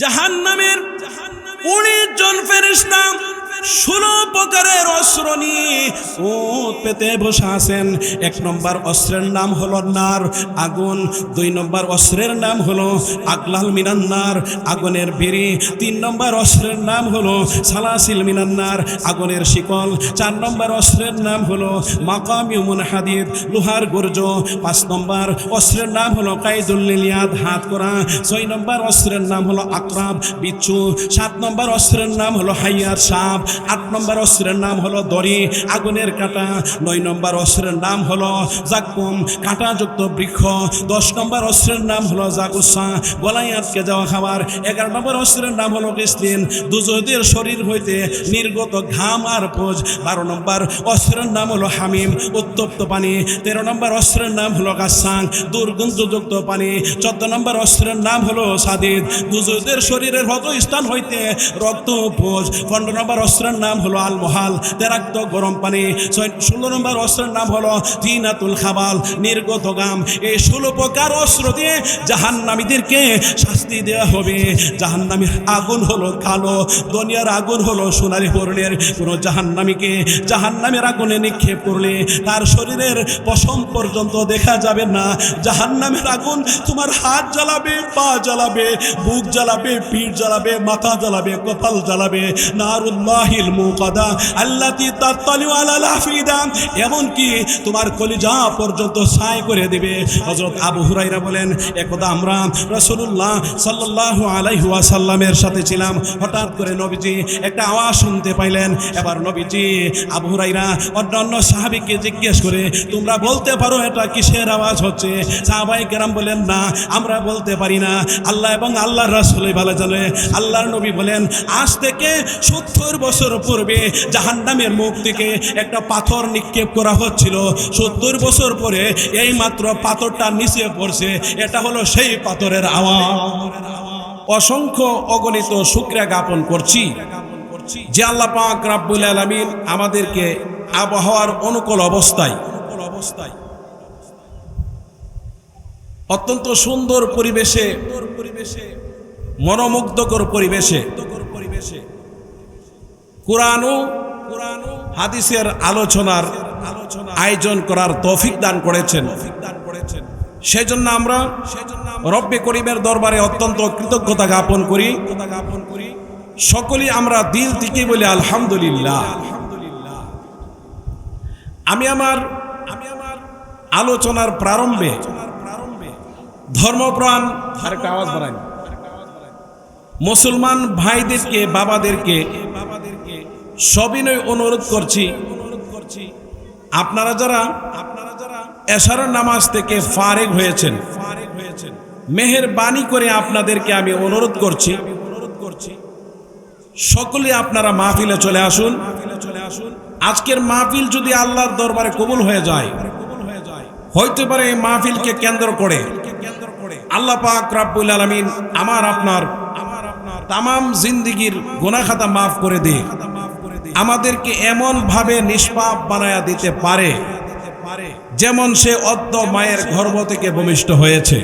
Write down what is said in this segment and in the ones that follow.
জাহান্নামের 19 জন ফেরেশতা 16 প্রকারের অস্ত্র নিয়ে উট পেতে বসে আছেন। 1 নম্বর অস্ত্রের নাম হলো নার, আগুন। 2 নম্বর অস্ত্রের নাম হলো আগলাল মিনান্নার, আগুনের বিড়ি। 3 নম্বর অস্ত্রের নাম হলো সালাসিল মিনান্নার, আগুনের শিকল। 4 নম্বর অস্ত্রের নাম হলো মাকামিউমুন হাদিদ, লোহার গুর্জ। 5 নম্বর অস্ত্রের নাম হলো কাইদুল লিলিয়াদ, হাত করা। 6 নম্বর অস্ত্রের নাম হলো আকরাব, বিচ্ছু। 7 নম্বর অস্ত্রের নাম হলো হাইয়ার, সাপ। 8 নম্বর অস্ত্রের নাম হলো দড়ি, আগুনের কাঁটা। 9 নম্বর অস্ত্রের নাম হলো জাক্কুম, কাঁটাযুক্ত বৃক্ষ। 10 নম্বর অস্ত্রের নাম হলো জাগুসা, গলায় আটকে যাওয়া খাবার। 11 নম্বর অস্ত্রের নাম হলো কিসলিন, দুজদের শরীর হইতে নির্গত ঘাম আর পোজ। 12 নম্বর অস্ত্রের নাম হলো হামিম, উত্তপ্ত পানি। 13 নম্বর অস্ত্রের নাম হলো গাসাং, দুর্গন্ধযুক্ত পানি। 14 নম্বর অস্ত্রের নাম হলো সাদিদ, দুজদের শরীরের হত স্থান হইতে রক্ত পোজ। 15 নম্বর অস্ত্রের নাম হলো আল মহাল, তেরাক্ত গরম পানি। 16 নম্বর অস্ত্রের নাম হলো তিনাতুল খাবাল, নির্গত গাম। এই 16 প্রকার অস্ত্র দিয়ে জাহান্নামীদেরকে শাস্তি দেওয়া হবে। জাহান্নামীর আগুন হলো কালো, দুনিয়ার আগুন হলো সোনালী বর্ণের। কোনো জাহান্নামীকে জাহান্নামের আগুনে নিক্ষেপ করলে তার শরীরের পশম পর্যন্ত দেখা যাবে না। জাহান্নামের আগুন তোমার হাত জ্বালাবে, পা জ্বালাবে, বুক জ্বালাবে, পিঠ জ্বালাবে, মাথা জ্বালাবে, কপাল জ্বালাবে। নারুল্লাহিল মুকাদা আল্লাতী তাত্তালিউ আলাল আফিদা, এমনকি তোমার কলিজা পর্যন্ত ছাই করে দিবে। হযরত আবু হুরায়রা বলেন, একদা আমরা রাসূলুল্লাহ সাল্লাল্লাহু আলাইহি ওয়াসাল্লামের সাথে ছিলাম। হঠাৎ করে নবীজি একটা আওয়াজ শুনতে পাইলেন। এবার নবীজি আবু হুরায়রা অন্যান্য সাহাবীকে জিজ্ঞেস করে, তোমরা বলতে পারো এটা কিসের আওয়াজ হচ্ছে? সাহাবায়ে কেরাম বলেন, না আমরা বলতে পারি না, আল্লাহ এবং আল্লাহর রাসূলই ভালো জানে। আল্লাহর নবী বলেন, আজ থেকে 70 বছর পূর্বে জাহান্নামের মুখ থেকে একটা পাথর নিক্ষেপ করা হচ্ছিল। 70 বছর পরে এই মাত্র পাথরটা নিচে পড়ছে। এটা হলো সেই পাথরের আওয়াজ। অসংখ্য অগণিত শুকরিয়া জ্ঞাপন করছি যে আল্লাহ পাক রব্বুল আলামিন আমাদেরকে আবহাওয়ার অনুকূল অবস্থায় অত্যন্ত সুন্দর পরিবেশে, মনোমুগ্ধকর পরিবেশে কোরআন ও হাদিসের আলোচনার আয়োজন করার তৌফিক দান করেছেন। সেজন্য আমরা রব্বে করিমের দরবারে অত্যন্ত কৃতজ্ঞতা জ্ঞাপন করি। সকলেই আমরা দিল থেকে বলি আলহামদুলিল্লাহ। আমি আমার আলোচনার প্রারম্ভে ধর্মপ্রাণ আওয়াজ বাড়াই মুসলমান ভাইদেরকে, বাবাদেরকে সবিনয় অনুরোধ করছি, আপনারা যারা এশারের নামাজ থেকে ফারেগ হয়েছেন, মেহেরবানি করে আপনাদেরকে আমি অনুরোধ করছি, সকলে আপনারা মাহফিলে চলে আসুন। আজকের মাহফিল যদি আল্লাহর দরবারে কবুল হয়ে যায়, হইতে পারে এই মাহফিলকে কেন্দ্র করে আল্লাহ পাক রব্বুল আলামিন আমার আপনার তামাম জিন্দেগীর গুনাহ খাতা মাফ করে দিয়ে আমাদেরকে এমন ভাবে নিষ্পাপ বানায়া দিতে পারে যেমন সে অদ্য মায়ের গর্ভ থেকে ভূমিষ্ঠ হয়েছে।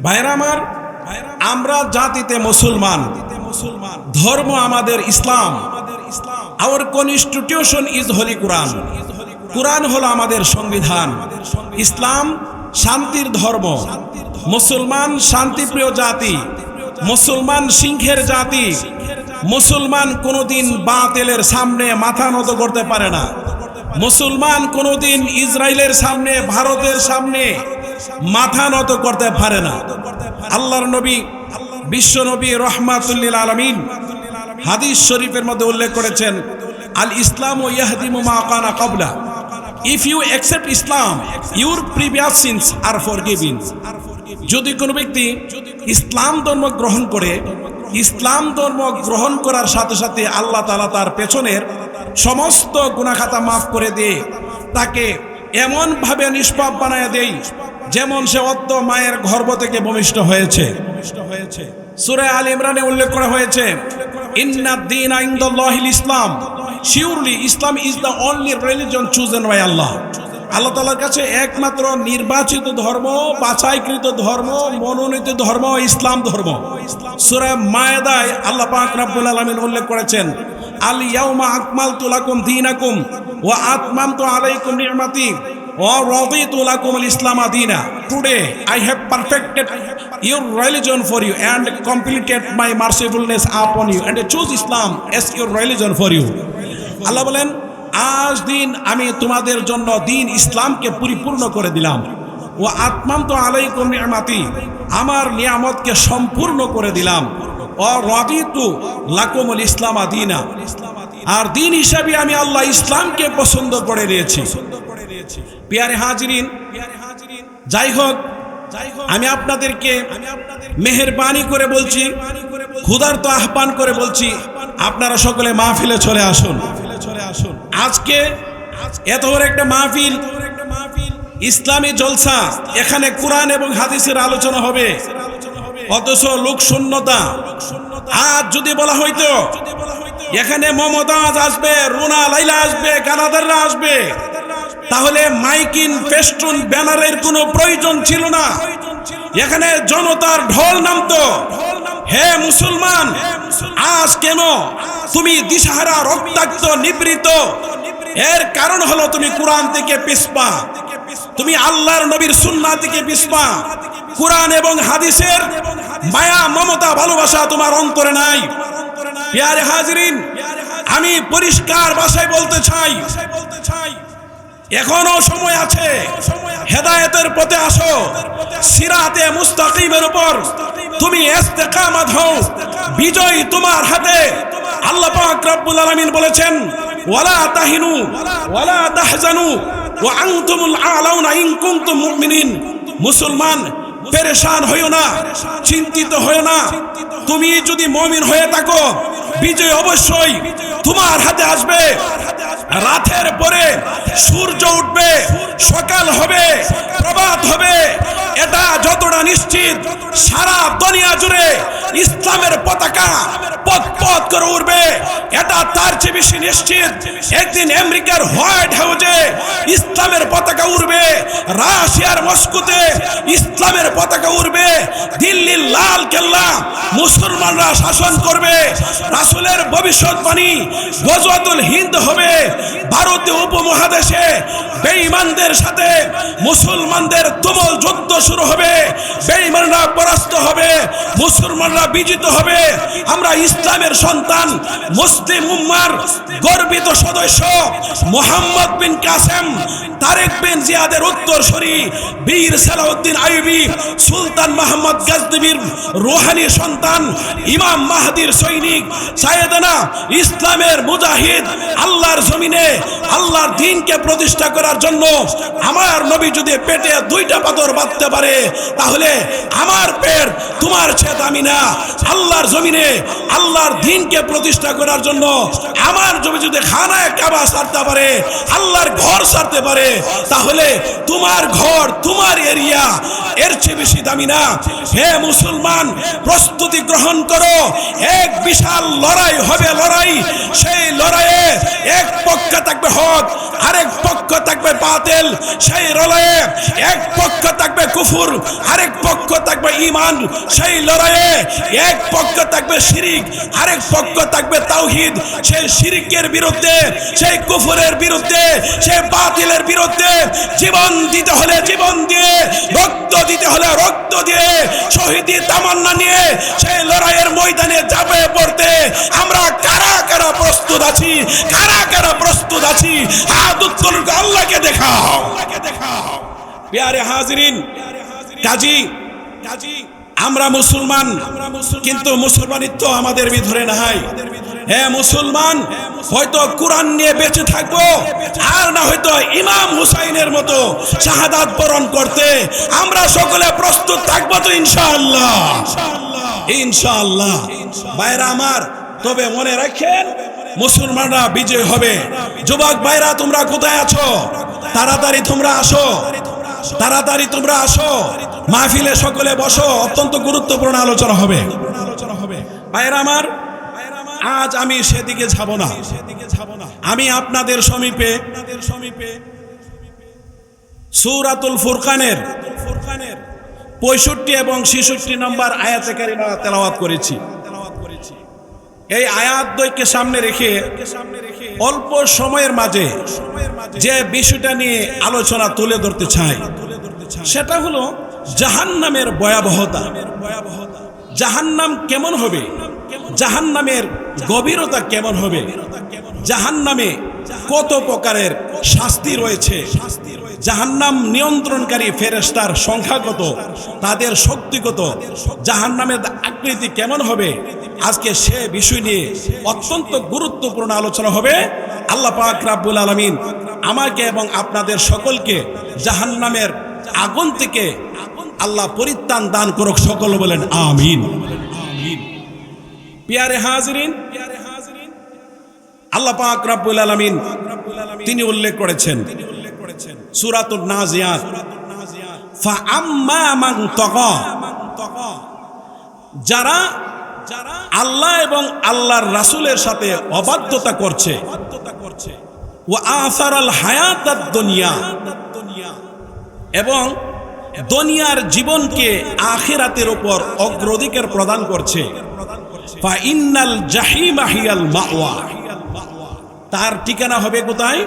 ভাইরা আমার, আমরা জাতিতে মুসলমান, ধর্ম আমাদের ইসলাম। আওয়ার কনস্টিটিউশন ইজ হোলি কোরআন। কোরআন হলো আমাদের সংবিধান। ইসলাম শান্তির ধর্ম। মুসলমান শান্তিপ্রিয় জাতি, মুসলমান সিংহের জাতি। মুসলমান কোনোদিন বাতিলের সামনে মাথা নত করতে পারে না। মুসলমান কোনোদিন ইসরায়েলের সামনে, ভারতের সামনে মাথা নত করতে পারে না। আল্লাহর নবী, বিশ্ব নবী রহমাতুল লিল আলামিন হাদিস শরীফের মধ্যে উল্লেখ করেছেন, আল ইসলামু ইয়াহদিমু মা কানা ক্বাবলা। If you accept Islam, your previous sins are forgiven. যদি কোনো ব্যক্তি ইসলাম ধর্ম গ্রহণ করে, ইসলাম ধর্ম গ্রহণ করার সাথে সাথে আল্লাহ তাআলা তার পেছনের সমস্ত গুনাহ খাতা মাফ করে দিয়ে তাকে এমন ভাবে নিষ্পাপ বানায় দেয় যেমন সে অদ্য মায়ের গর্ভ থেকে ভূমিষ্ঠ হয়েছে। সূরা আল ইমরানে উল্লেখ করা হয়েছে, ইন্নাদ দীনা ইনদাল্লাহিল ইসলাম। Surely Islam is the only religion chosen by Allah. আল্লাহ তাআলার কাছে একমাত্র নির্বাচিত ধর্ম, বাছাইকৃত ধর্ম, মনোনীত ধর্ম ইসলাম ধর্ম। সূরা মায়েদায় আল্লাহ পাক রব্বুল আলামিন উল্লেখ করেছেন, আল ইয়াউমা আকমালতু লাকুম দীনাকুম ওয়া আতমামতু আলাইকুম নি'মাতি ওয়া রাদিতু লাকুমুল ইসলামা দীনা। Today I have perfected your religion for you and completed my mercifulness upon you and choose Islam as your religion for you. আল্লাহ বলেন, আজ দিন আমি তোমাদের জন্য দিন ইসলামকে পরিপূর্ণ করে দিলাম। ও আতমামতু আলাইকুম নি'মাতি, আমার নিয়ামতকে সম্পূর্ণ করে দিলাম। ও রাদিতু লাকুমুল ইসলামা দীনা, আর দিন হিসাবে আমি আল্লাহ ইসলামকে পছন্দ করে নিয়েছি। প্রিয় হাজিরিন, যাই হোক, আমি আপনাদেরকে মেহেরবানি করে বলছি, ক্ষুধার্ত আহ্বান করে বলছি, আপনারা সকলে মাহফিলে চলে আসুন। আজকে এত বড় একটা মাহফিল, ইসলামী জলসা, এখানে কোরআন এবং হাদিসের আলোচনা হবে, অথচ লোক শূন্যতা। আজ যদি বলা হইতো এখানে মমতাজ আসবে, রুনা লাইলা আসবে, কানাদাররা আসবে, তাহলে মাইকিন, ফেস্টুন, ব্যানারের কোনো প্রয়োজন ছিল না, এখানে জনতার ঢল নামতো। হে মুসলমান, আজ কেন তুমি দিশাহারা, রক্তাক্ত, নিবৃত? এর কারণ হলো তুমি কোরআন থেকে পিছপা, তুমি আল্লাহর নবীর সুন্নাহ থেকে পিছপা। কোরআন এবং হাদিসের মায়া, মমতা, ভালোবাসা তোমার অন্তরে নাই। প্রিয় হাজিরিন, আমি পরিষ্কার ভাষায় বলতে চাই, এখনো সময় আছে, হেদায়েতের পথে আসো, সিরাতে মুস্তাকিমের উপর তুমি ইস্তেকামত হও, বিজয় তোমার হাতে। আল্লাহ পাক রব্বুল আলামিন বলেছেন, ওয়ালা তাহিনু ওয়ালা তাহজানু ওয়া আনতুমুল আলাউনা ইন কুনতুম মুমিনিন। মুসলমান, পেরেশান হইও না, চিন্তিত হইও না। তুমি যদি মুমিন হয়ে থাকো, বিজয় অবশ্যই তোমার হাতে আসবে। রাতের পরে সূর্য উঠবে, সকাল হবে, প্রভাত হবে, এটা যতটা নিশ্চিত, সারা দুনিয়া জুড়ে ইসলামের পতাকা পথ পথ করে উঠবে, এটা তার চেয়ে বেশি নিশ্চিত। একদিন আমেরিকার হোয়াইট হাউসে ইসলামের পতাকা উড়বে, রাশিয়ার মস্কোতে ইসলামের পতাকা উড়বে, দিল্লির লাল কেল্লা মুসলমানরা শাসন করবে। রাসূলের ভবিষ্যৎবাণী গজওয়াতুল হিন্দ হবে, ভারতীয় উপমহাদেশে বেঈমানদের সাথে মুসলমানদের তুমুল যুদ্ধ শুরু হবে, বেঈমানরা পরাস্ত হবে, মুসলমানরা বিজিত হবে। আমরা ইসলামের সন্তান, মুসলিম উম্মার গর্বিত সদস্য মোহাম্মদ বিন কাসেম, তারেক বিন জিয়াদের উত্তরসূরি, বীর সালাউদ্দিন আইয়ুবী, সুলতান মোহাম্মদ গজনবীর রুহানি সন্তান, ইমাম মাহদির সৈনিক, সাইয়েদনা ইসলামের মুজাহিদ, আল্লাহর জমিনে আল্লাহর দ্বীনকে প্রতিষ্ঠা করার জন্য আমার নবী যদি পেটে দুইটা পাথর বাঁধতে পারে, তাহলে আমার পেট তোমার চেয়ে দামি না। আল্লাহর জমিনে আল্লাহর দ্বীনকে প্রতিষ্ঠা করার জন্য আমার নবী যদি খানায়ে কাবা ছাড়তে পারে, আল্লাহর ঘর ছাড়তে পারে, তাহলে তোমার ঘর, তোমার এরিয়া এর চেয়ে বেশি দামি না। হে মুসলমান, প্রস্তুতি গ্রহণ করো, এক বিশাল লড়াই হবে। লড়াই, সেই লড়াইয়ে এক পক্ষে থাকবে হক, আরেক পক্ষ থাকবে বাতিল। সেই লড়াইয়ে এক পক্ষ থাকবে কুফর, আরেক পক্ষ থাকবে ঈমান। সেই লড়াইয়ে এক পক্ষ থাকবে শিরিক, আরেক পক্ষ থাকবে তাওহীদ। সেই শিরিকের বিরুদ্ধে, সেই কুফরের বিরুদ্ধে, সেই বাতিলের বিরুদ্ধে জীবন দিতে হলে জীবন দিয়ে, রক্ত দিতে হলে রক্ত দিয়ে, শহীদি তামান্না নিয়ে সেই লড়াইয়ের ময়দানে যাবে পড়তে আমরা কারা কারা প্রস্তুত আছি? কারা কারা প্রস্তুত আছি? হাত উত্তোলন করে আল্লাহকে দেখাও। প্রিয় হাজিরিন, কাজী আমরা মুসলমান, কিন্তু মুসলমানিত্ব আমাদের ভিতরে নাই। হে মুসলমান, হয়তো কোরআন নিয়ে বেঁচে থাকবো, আর না হয়তো ইমাম হুসাইনের মতো শাহাদাত বরণ করতে। আমরা সকলে প্রস্তুত থাকবো তো ইনশাআল্লাহ, ইনশাআল্লাহ। ভাইরা আমার, তবে মনে রাখেন, মুসলমানরা বিজয় হবে। যুবক ভাইরা, তোমরা কোথায় আছো? তাড়াতাড়ি তোমরা আসো, তাড়াতাড়ি তোমরা আসো, মাহফিলে সকলে বসো, অত্যন্ত গুরুত্বপূর্ণ আলোচনা হবে। ভাইরা আমার, আজ আমি সেদিকে যাব না, আমি আপনাদের সমীপে সূরাতুল ফুরকানের 65 এবং 66 নম্বর আয়াতে কারিমা তেলাওয়াত করেছি। এই আয়াত দ্বয়কে সামনে রেখে অল্প সময়ের মাঝে যে বিষয়টা নিয়ে আলোচনা তুলে ধরতে চাই সেটা হলো জাহান্নামের ভয়াবহতা। জাহান্নাম কেমন হবে, জাহান্নামের গভীরতা কেমন হবে, জাহান্নামে কত প্রকারের শাস্তি রয়েছে, জাহান্নাম নিয়ন্ত্রণকারী ফেরেশতার সংখ্যা কত, তাদের শক্তি কত, জাহান্নামের আকৃতি কেমন হবে, আজকে সে বিষয় নিয়ে অত্যন্ত গুরুত্বপূর্ণ আলোচনা হবে। আল্লাহ পাক রব্বুল আলামিন আমাকে এবং আপনাদের সকলকে জাহান্নামের আগুন থেকে আল্লাহ পরিত্রাণ দান করুক, সকল বলেন আমিন। প্রিয় হাজিরিন, আল্লাহ পাক রব্বুল আলামিন তিনি উল্লেখ করেছেন সূরাতুন নাজিয়াত, ফাআম্মা মান তাগা, যারা আল্লাহ এবং আল্লাহর রাসূলের সাথে অবাধ্যতা করছে, ওয়া আসারাল হায়াতাদ দুনিয়া, এবং দুনিয়ার জীবনকে আখিরাতের উপর অগ্রাধিকার প্রদান করছে, ফা ইন্নাল জাহিমা হিয়াল মাওয়া, তার ঠিকানা হবে কোথায়?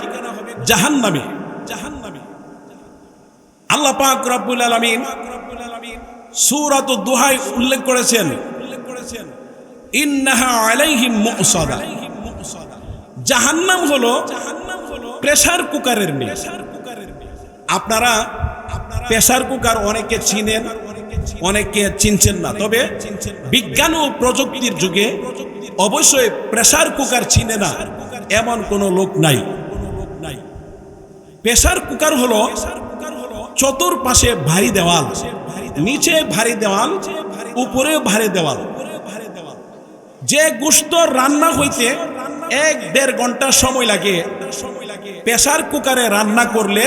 জাহান্নামে। আল্লাহ পাক রব্বুল আলামিন সূরাতুদ দুহায় উল্লেখ করেছেন ইন্নাহা আলাইহিম মুসাদা, জাহান্নাম হলো প্রেসার কুকারের মেয়ে। আপনারা প্রেসার কুকার অনেকে চিনেন, অনেকে চিনছেন না, তবে বিজ্ঞান ও প্রযুক্তির যুগে অবশ্যই প্রেসার কুকার চিনে না এমন কোনো লোক নাই। প্রেসার কুকার হলো চতুর্পাশে ভারী দেওয়াল, নিচে ভারী দেওয়াল, উপরে ভারী দেওয়াল। যে গোশত রান্না হইতে 1-1.5 ঘন্টা সময় লাগে, প্রেসার কুকারে রান্না করলে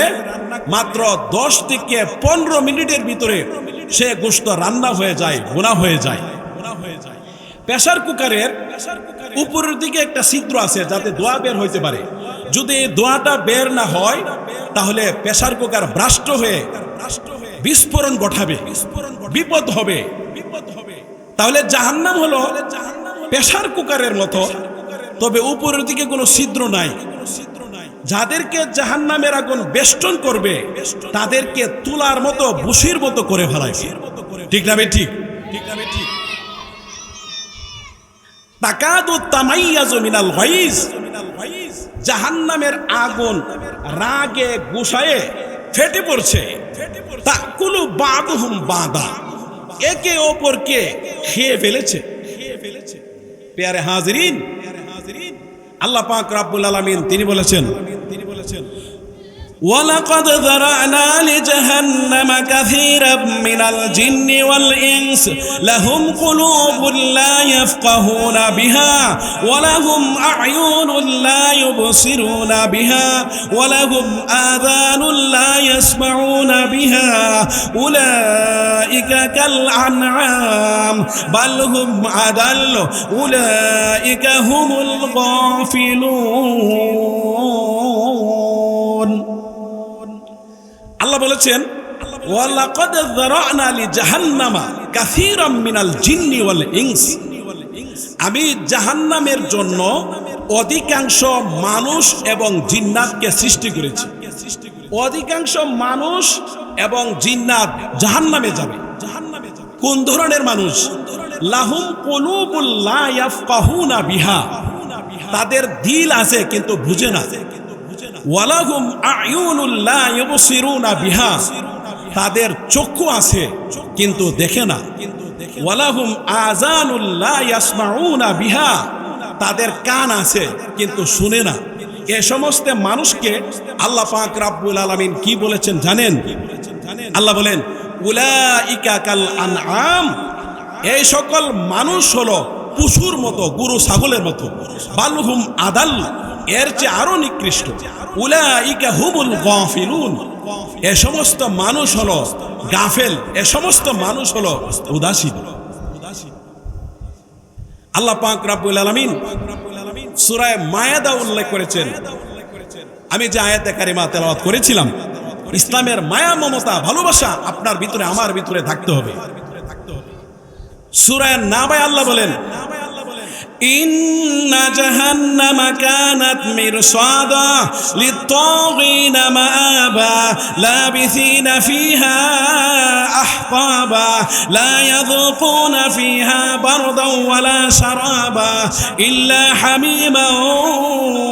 মাত্র 10 থেকে 15 মিনিটের ভিতরে সে গোশত রান্না হয়ে যায়, ভুনা হয়ে যায়। প্রেসার কুকারের উপরের দিকে একটা ছিদ্র আছে যাতে ধোঁয়া বের হইতে পারে। যদি ধোঁয়াটা বের না হয় তাহলে প্রেসার কুকার ব্রাস্ট হয়ে বিস্ফোরণ ঘটাবে, বিপদ হবে। তাহলে জাহান্নাম হলো প্রেসার কুকারের মতো, তবে উপরের দিকে কোনো ছিদ্র নাই। যাদেরকে জাহান্নামের আগুন বেষ্টন করবে তাদেরকে তুলার মতো, বুশির মতো করে ফেলাইছে। ঠিক না ঠিক? তাকাদু তামাইয়াজু মিনাল গাইজ, জাহান্নামের আগুন রাগে গুছায়ে ফেটে পড়ছে। তাকুলু বাদুহুম বাদা, একে অপরকে খেয়ে ফেলেছে। প্রিয় হাজিরিন, আল্লাহ পাক রব্বুল আলামিন তিনি বলেছেন ওয়ালাকাদ যারানা লিজাহান্নামা কাসীরাম মিনাল জিন্নি ওয়াল ইনস লাহুম কুলুবুন লা ইয়াফকাহুনা বিহা ওয়া লাহুম আ'য়ুনুন লা ইউবসিরুনা বিহা ওয়া লাহুম আযানুন লা ইয়াসমাউনা বিহা উলাইকা কাল আনআম বাল হুম আদাল উলাইকা হুমুল গাফিলুন। আল্লাহ বলেছেন ওয়ালাকাদ যারানা লিজাহান্নামা কাসীরাম মিনাল জিন্নি ওয়াল ইনস, আমি জাহান্নামের জন্য অধিকাংশ মানুষ এবং জিন্নাতকে সৃষ্টি করেছি। অধিকাংশ মানুষ এবং জিন্নাত জাহান্নামে যাবে। কোন ধরনের মানুষ? লাহুম কুলুবুল লা ইয়াফকাহুনা বিহা, তাদের দিল আছে কিন্তু বুঝে না। ওয়ালাহুম আ'য়ুনুল লা ইউবসিরুনা বিহা, তাদের চক্ষু আছে কিন্তু দেখে না। ওয়ালাহুম আযানুল লা ইয়াসমাউনা বিহা, তাদের কান আছে কিন্তু শুনে না। এই সমস্ত মানুষকে আল্লাহ পাক রব্বুল আলামিন কি বলেছেন জানেন? আল্লাহ বলেন উলাইকা কাল আনআম, এই সকল মানুষ হলো পশুর মতো, গরু ছাগলের মতো। বালহুম আদাল, এর চেয়ে আরো নিকৃষ্ট। উলাইকা হুমুল গাফিলুন, এ সমস্ত মানুষ হলো গাফেল, এ সমস্ত মানুষ হলো উদাসীন। আল্লাহ পাক রব্বুল আলামিন সূরা মায়েদা উল্লেখ করেছেন। আমি যে আয়াতে কারিমা তেলাওয়াত করেছিলাম ইসলামের মায়া মমতা ভালোবাসা আপনার ভিতরে আমার ভিতরে থাকতে হবে। সূরা নাবায় আল্লাহ বলেন, ইন্না জাহান্নামা কানাত মিরসাদা লিত-তাগিনা মাআবা লাবিসিনা ফিহা আহকাবা লা ইয়াযুকুনা ফিহা বারদান ওয়ালা শারাবা ইল্লা হামিমান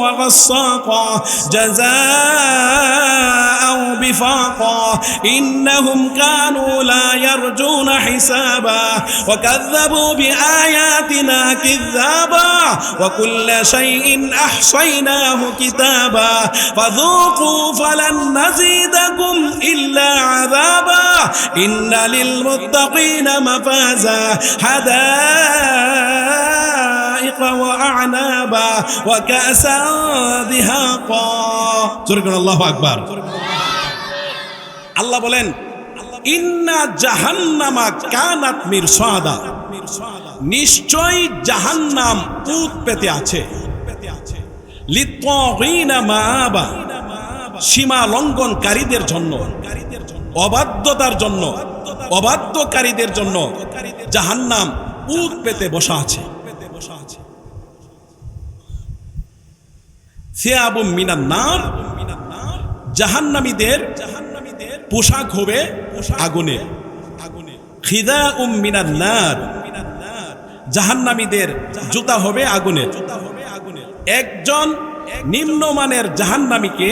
ওয়া গাসসাকা জাযাআও বিফাকা ইন্নাহুম কানু লা ইয়ারজুনা হিসাবা ওয়া কাযযাবু বিআয়াতিনা কিযযাবা وكل شيء أحصيناه كتابا فذوقوا فلن نزيدكم إلا عذابا إن للمتقين مفازا حدائق وأعنابا وكأسا دهاقا سورة الله أكبر الله بولين ইন্না জাহান্নামা কানাত মিরসাদা, নিশ্চয় জাহান্নাম উত পেতে আছে, লিত-তাগিনা মাআবা, সীমা লঙ্ঘনকারীদের জন্য, অবাধ্যতার জন্য, অবাধ্যকারীদের জন্য জাহান্নাম উত পেতে বসা আছে। সিয়াবুম মিনান নার, জাহান্নামীদের পোশাক হবে আগুনের। খিদাউম মিনান নার, জাহান্নামীদের জুতা হবে আগুনের। একজন নিম্নমানের জাহান্নামীকে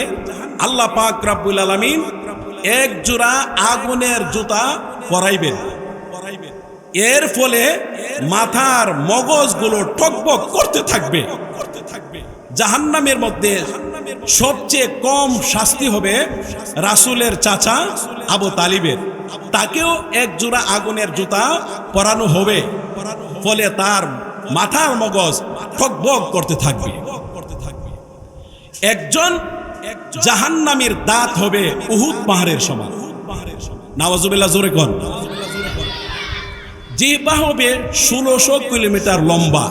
আল্লাহ পাক রব্বুল আলামিন এক জোড়া আগুনের জুতা পরাইবেন। এর ফলে মাথার মগজগুলো টকবক করতে থাকবে। জাহান্নামের মধ্যে সবচেয়ে কম শাস্তি হবে রাসূলের চাচা আবু তালিবের, তাকেও এক জোড়া আগুনের জুতা পরানো হবে। ফলে তার মাথার মগজ টকবক করতে থাকবে। একজন জাহান্নামীর দাঁত হবে উহুদ পাহাড়ের সমান। নাউযুবিল্লাহ, জোরে কোন। জিহ্বা হবে 1600 কিলোমিটার লম্বা।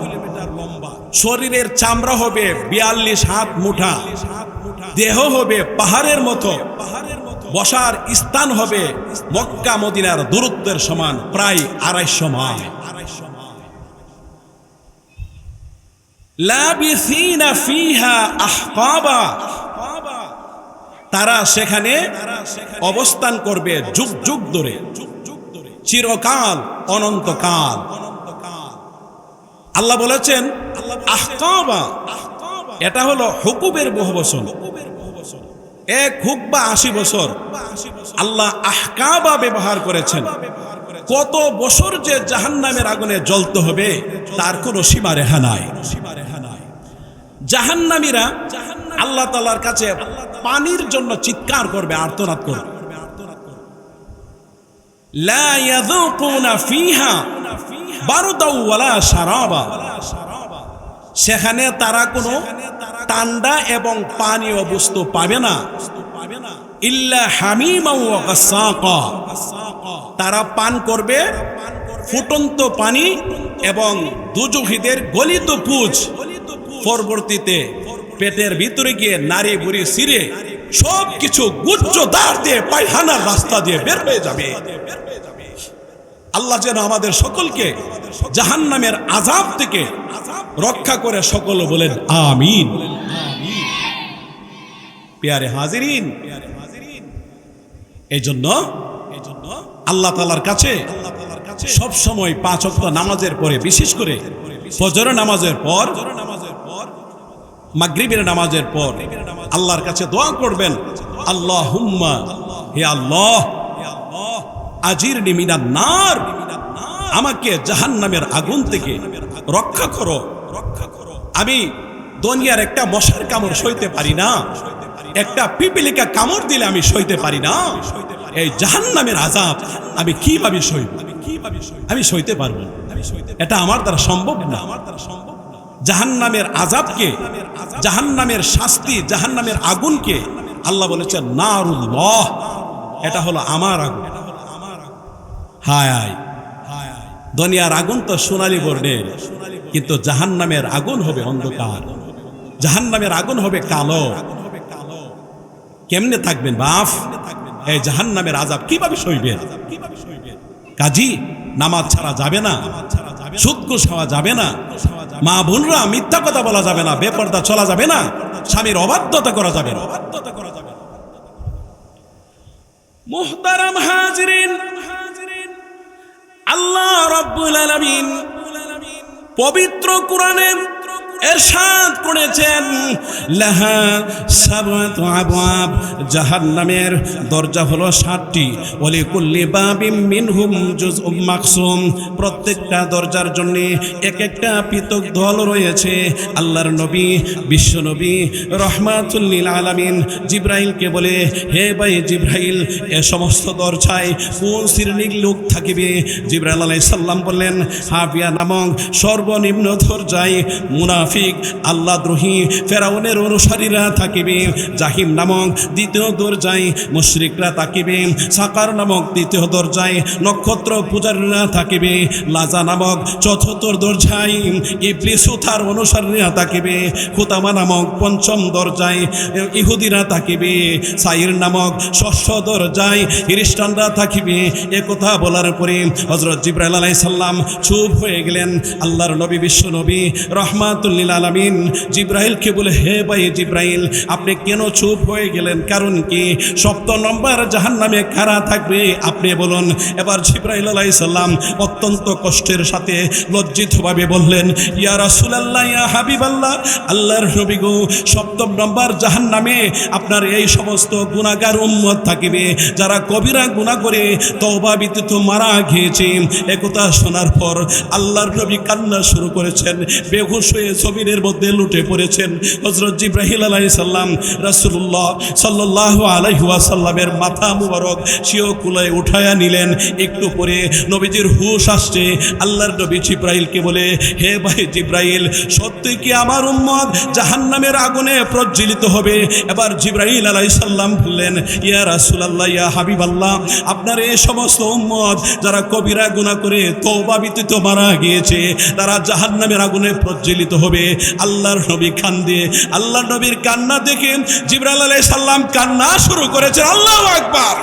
শরীরের চামড়া হবে 42 হাত মুঠা। দেহ হবে পাহাড়ের মতো। বসার স্থান হবে মক্কা মদিনার দূরত্বের সমান, প্রায় 250 মাইল। লাবিসিনা ফিহা আহকাবা, তারা সেখানে অবস্থান করবে যুগ যুগ ধরে, চিরকাল, অনন্তকাল। আল্লাহ বলেছেন আহকাবা, এটা হলো হুকুবের বহুবচন। এক হুক বা 80 বছর আল্লাহ আহকাবা ব্যবহার করেছেন। কত বছর যে জাহান্নামের আগুনে জ্বলতে হবে তার কোনো সীমারেখা নাই। জাহান্নামীরা আল্লাহ তাআলার কাছে পানির জন্য চিৎকার করবে, আর্তনাদ করবে। লা ইয়াযুকুনা ফিহা বারদাও ওয়ালা শারাবা, সেখানে তারা কোনো ঠান্ডা এবং পানীয় বস্তু পাবে না। ইল্লা হামিমান ওয়া গাসসাকা, তারা পান করবে ফুটন্ত পানি এবং দুজখীদের গলিত পুজ। পরবর্তীতে পেটের ভিতরে গিয়ে নারী বুড়ি সিরে সব কিছু গুচ্ছদার দিয়ে পায়খানার রাস্তা দিয়ে বের হয়ে যাবে। আল্লাহ যেন আমাদের সকলকে জাহান্নামের আযাব থেকে রক্ষা করে, সকল বলেন আমিন। প্রিয় হাজিরিন, এই জন্য আল্লাহ তাআলার কাছে সব সময় 5 ওয়াক্ত নামাজের পরে, বিশেষ করে ফজরের নামাজের পর, মাগরিবের নামাজের পর আল্লাহর কাছে দোয়া করবেন, আল্লাহুম্মা, হে আল্লাহ, আজিরনি মিনান নার, আমাকে জাহান্নামের আগুন থেকে রক্ষা করো। আমি দুনিয়ার একটা মশার কামড় সইতে পারি না, একটা পিপিলিকা কামড় দিলে আমি সইতে পারি না। এই জাহান্নামের আযাব আমি কিভাবে সইব? আমি সইতে পারবো না, এটা আমার দ্বারা সম্ভব না। জাহান্নামের আযাবকে, জাহান্নামের শাস্তি, জাহান্নামের আগুনকে আল্লাহ বলেছেন নারুল্লাহ, এটা হলো আমার আগুন। হায় হায়, দুনিয়ার আগুন তো সোনালী বর্ণের, কিন্তু জাহান্নামের আগুন হবে অন্ধকার, জাহান্নামের আগুন হবে কালো। কেমনে থাকবেন বাপ? এই জাহান্নামের আযাব কিভাবে সইবেন? কাজী নামাজ ছাড়া যাবে না, সুদ ঘুষ খাওয়া যাবে না, মা বোনরা মিথ্যা কথা বলা যাবে না, বেপরদা চলা যাবে না, স্বামীর অবাধ্যতা করা যাবে না। মুহতারাম হাজিরিন, আল্লাহ রাব্বুল আলামিন পবিত্র কোরআনে ইরশাদ করেছেন, লাহা সাবআতু আবওয়াব, জাহান্নামের দরজা হলো ৭টি, ওয়ালি কুল্লি বাবিম মিনহুম জুজউম মাকসুম, প্রত্যেকটা দরজার জন্য এক একটা পৃথক দল রয়েছে। আল্লাহর নবী বিশ্ব নবী রহমাতুল লিল আলামিন জিবরাইলকে বলে, হে ভাই জিবরাইল, এ সমস্ত দরজায় কোন শ্রেণীর লোক থাকিবে? জিবরাইল আলাইহিস সালাম বললেন, হাবিয়া নামক সর্বনিম্ন দরজায় মুনাফিক, আল্লাহদ্রোহী ফেরাউনের অনুসারীরা থাকিবে। জাহিম নামক দ্বিতীয় দরজায় মুশরিকরা থাকিবে। সাকার নামক তৃতীয় দরজায় নক্ষত্র পূজারীরা থাকিবে। লাজা নামক চতুর্থ দরজায় ইবলিস ও তার অনুসারীরা থাকিবে। খুতামা নামক পঞ্চম দরজায় ইহুদিরা থাকিবে। সাইর নামক ষষ্ঠ দরজায় খ্রিস্টানরা থাকিবে। এ কথা বলার পরে হযরত জিবরাইল আলাইহিস সালাম চুপ হয়ে গেলেন। আল্লাহর নবী বিশ্ব নবী রহমাতুল লিল আলামিন জিবরাইলকে বলে, হে ভাই জিবরাইল, আপনি কেন চুপ হয়ে গেলেন? কারণ কি? ৭ নম্বর জাহান্নামে কারা থাকবে আপনি বলুন। এবার জিবরাইল আলাইহিস সালাম অত্যন্ত কষ্টের সাথে লজ্জিতভাবে বললেন, ইয়া রাসূলুল্লাহ, ইয়া হাবিবাল্লাহ, আল্লাহর নবী গো, ৭ নম্বর জাহান্নামে আপনার এই সমস্ত গুনাহগার উম্মত থাকিবে, যারা কবিরা গুনাহ করে তওবা ব্যতীত মারা গিয়েছে। একথা শোনার পর আল্লাহর নবী কান্না শুরু করেছেন, বেহুশ হয়ে জমিনের মধ্যে লুটে পড়েছেন। হযরত জিবরাইল আলাইহিস সালাম রাসূলুল্লাহ সাল্লাল্লাহু আলাইহি ওয়াসাল্লামের মাথা মুবারক সিও কুলায় উঠায়া নিলেন। একটু পরে নবীজির হুঁশ আসছে। আল্লাহর নবী জিবরাইলকে বলে, হে ভাই জিবরাইল, সত্যি কি আমার উম্মত জাহান্নামের আগুনে প্রজ্বলিত হবে? এবার জিবরাইল আলাইহিস সালাম বললেন, ইয়া রাসূলুল্লাহ, ইয়া হাবিবাল্লাহ, আপনার এই সমস্ত উম্মত যারা কবিরা গুনাহ করে তওবা ব্যতীত মারা গিয়েছে, তারা জাহান্নামের আগুনে প্রজ্বলিত হবে। আল্লাহর নবী কান্দে। আল্লাহর নবীর কান্না দেখে জিবরাইল আলাইহিস সালাম কান্না শুরু করেছেন। আল্লাহু আকবার।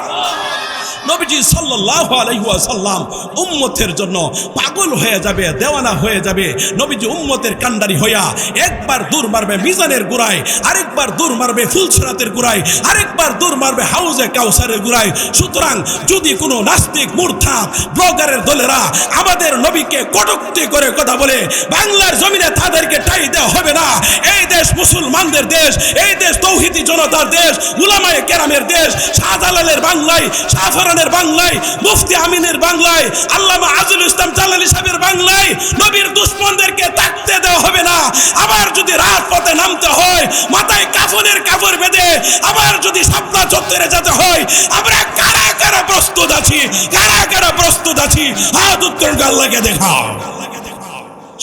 নবীজি সাল্লাল্লাহু আলাইহি ওয়াসাল্লাম উম্মতের জন্য পাগল হয়ে যাবে, দেওয়ানা হয়ে যাবে। নবীজি উম্মতের কান্ডারি হইয়া একবার দূর মারবে মিজানের গোড়ায়, আরেকবার দূর মারবে ফুলসিরাতের গোড়ায়, আরেকবার দূর মারবে হাউজে কাউসারের গোড়ায়। সুতরাং যদি কোনো নাস্তিক মুরতাদ ব্লগারের দলেরা আমাদের নবীকে কটূক্তি করে কথা বলে, বাংলার জমিনে তাদেরকে ঠাঁই দেওয়া হবে না। এই দেশ মুসলমানদের দেশ, এই দেশ তৌহিদি জনতার দেশ, উলামায়ে কেরামের দেশ, শাহজালালের বাংলায়, শাহফরানের বাংলায়, মুফতি আমিনের বাংলায়, আল্লামা আজিজুল ইসলাম জালালী সাহেবের বাংলায় নবীর দুশমনদেরকে থাকতে দেওয়া হবে না। আবার যদি রাজপথে নামতে হয়, মাথায় কাফনের কাপড় বেঁধে আবার যদি শাপলা চত্বরে যেতে হয়, আমরা কারা কারা প্রস্তুত আছি? কারা কারা প্রস্তুত আছি? হাত উত্তর আল্লাহকে দেখাও।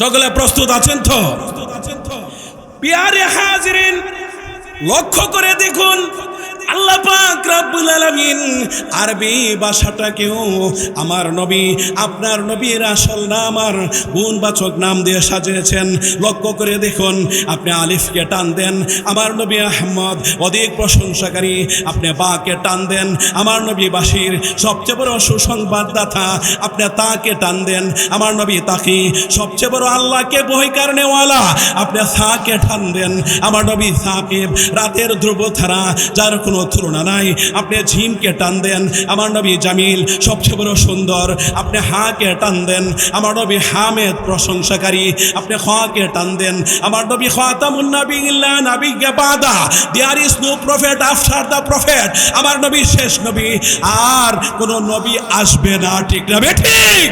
সকলে প্রস্তুত আছেন তো? প্রিয় হাজিরিন, লক্ষ্য করে দেখুন, আল্লাহ পাক রব্বুল আলামিন আরবি ভাষাটাকেও আমার নবী, আপনার নবীর আসল নাম আর গুণবাচক নাম দিয়ে সাজিয়েছেন। লক্ষ্য করে দেখুন, আপনি আলিফকে টান দেন, আমার নবী আহমদ অধিক প্রশংসাকারী। আপনি বাকে টান দেন, আমার নবী বাশির সবচেয়ে বড় সুসংবাদদাতা। আপনি তাকে টান দেন, আমার নবী তাকি সবচেয়ে বড় আল্লাহকে ভয় করনেওয়ালা। আপনি তাকে টান দেন, আমার নবী সাকিব রাতের ধ্রুব তারা, যার কোনো তুলনা নাই। আপনি ঝিমকে টান দেন, আমার নবী জামিল সবচেয়ে বড় সুন্দর। আপনি হাকে টান দেন, আমার নবী হামেদ প্রশংসাকারী। আপনি খাকে টান দেন, আমার নবী খাতামুন নাবিয়্যিল্লাহ, নাবিয়্যা বাদা, there is no prophet after the prophet. আমার নবী শেষ নবী, আর কোন নবী আসবে না। ঠিক না ঠিক?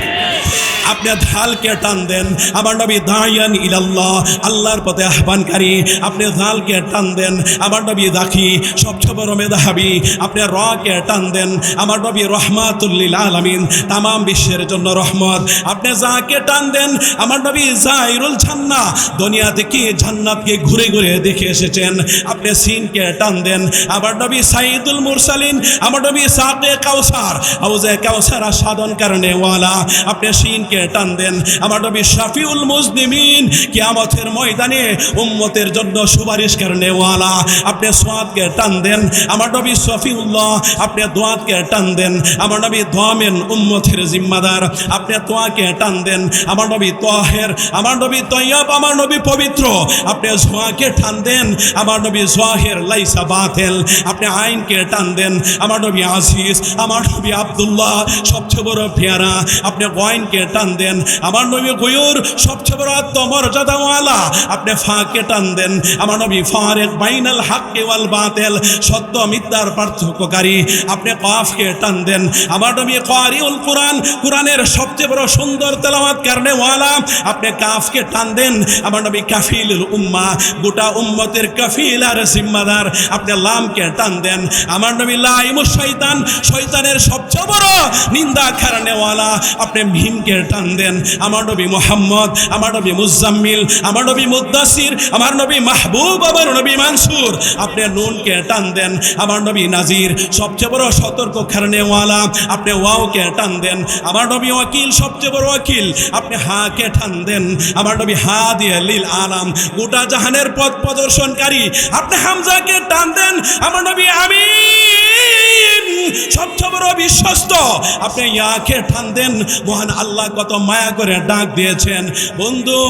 আপনি ঢালকে টান দেন, আমার নবী দায়ান ইলাল্লাহ, আল্লাহর পথে আহ্বানকারী। আপনি ঢালকে টান দেন, আমার নবী দাখি সবচেয়ে বড় মেধাবী। আপনি রকে টান দেন, আমার নবী রহমাতুল লিল আলামিন, তামাম বিশ্বের জন্য রহমত। আপনি যাকে টান দেন, আমার নবী জাইরুল জান্নাহ, দুনিয়া থেকে জান্নাতকে ঘুরে ঘুরে দেখে এসেছেন। আপনি সিনকে টান দেন, আমার নবী সাইয়্যিদুল মুরসালিন, আমার নবী সাকে কাউসার, হাউজে কাউসার সাধন করনে ওয়ালা। আপনি সিনকে টান দেন, আমার নবী শাফিউল মুজনিমিন, কিয়ামতের ময়দানে উম্মতের জন্য সুপারিশ করনে ওয়ালা। আপনি সাদকে টান দেন, আমার নবী সফিউল্লাহ, আপনি দোয়াকে টান দেন। আমার নবী দোয়ামেন উম্মতের জিম্মাদার, আপনি দোয়াকে টান দেন। আমার নবী তাহের, আমার নবী তয়্যব, আমার নবী পবিত্র, আপনি জোয়াকে টান দেন। আমার নবী জাহির লাইসা বাতিল, আপনি আইনকে টান দেন। আমার নবী আজিজ, আমার নবী আব্দুল্লাহ, সবচেয়ে বড় পেয়ারা, আপনি গয়নকে টান দেন। আমার নবী গয়ুর, সবচেয়ে বড় আত্মমর্যাদাওয়ালা, আপনি ফাকে টান দেন। আমার নবী ফারেক বাইনাল হাক্কি ওয়াল বাতিল, সত্য মিথ্যার পার্থক্যকারী, আপনি কাফকে টান দেন। আমার নবী কারিউল কুরআন, কুরআনের সবচেয়ে বড় সুন্দর তেলাওয়াত করনেওয়ালা, আপনি কাফকে টান দেন। আমার নবী কাফিলুল উম্মাহ, গোটা উম্মতের কাফিল আর জিম্মাদার, আপনি লামকে টান দেন। আমার নবী লাইমুশ শয়তান, শয়তানের সবচেয়ে বড় নিন্দা করনেওয়ালা, আপনি মিমকে টান দেন। আমার নবী মুহাম্মদ, আমার নবী মুজাম্মিল, আমার নবী মুদ্দাসির, আমার নবী মাহবুব, আমার নবী মানসুর, আপনি নুনকে টান দেন। আমার নবী নাজির, সবচেয়ে বড় সতর্ক করনেওয়ালা, আপনি ওয়াওকে টান দেন। আমার নবী ওয়াকিল, সবচেয়ে বড় ওয়াকিল, আপনি হাকে টান দেন। আমার নবী হাদি লিল আলাম, গোটা জাহানের পথ প্রদর্শনকারী, আপনি হামজাকে টান দেন। আমার নবী আমিন, সবচেয়ে বড় বিশ্বস্ত, আপনি ইয়াকে টান দেন। মহান আল্লাহ কত মায়া করে ডাক দিয়েছেন, বন্ধু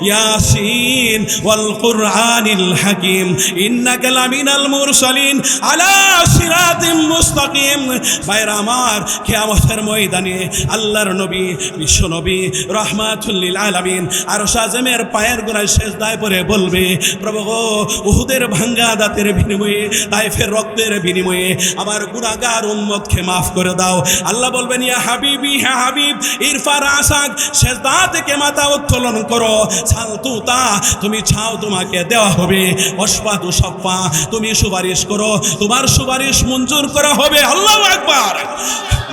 ইয়াসিন ওয়াল কুরআনিল হাকিম ইন্নাকা লামিনাল মুরসালিন আলা সিরাতিম মুস্তাকিম। ভাইরা আমার, কিয়ামতের ময়দানে আল্লাহর নবী, বিশ্ব নবী রাহমাতুল লিল আলামিন আরশ আযমের পায়ের গোড়ায় সিজদায় পড়ে বলবে, প্রভু গো, উহুদের ভাঙ্গা দাঁতের বিনিময়ে, তায়েফের রক্তের বিনিময়ে আমার গুনাহগার উম্মতকে মাফ করে দাও। আল্লাহ বলবেন, ইয়া হাবিবি, হ্যাঁ হাবিব, ইরফা রাসাক, সিজদা থেকে মাথা উত্তোলন করো। সালতুতা, তুমি চাও তোমাকে দেওয়া হবে। অসফাতু সাফা, তুমি সুপারিশ করো, তোমার সুপারিশ মঞ্জুর করা হবে। আল্লাহু আকবার।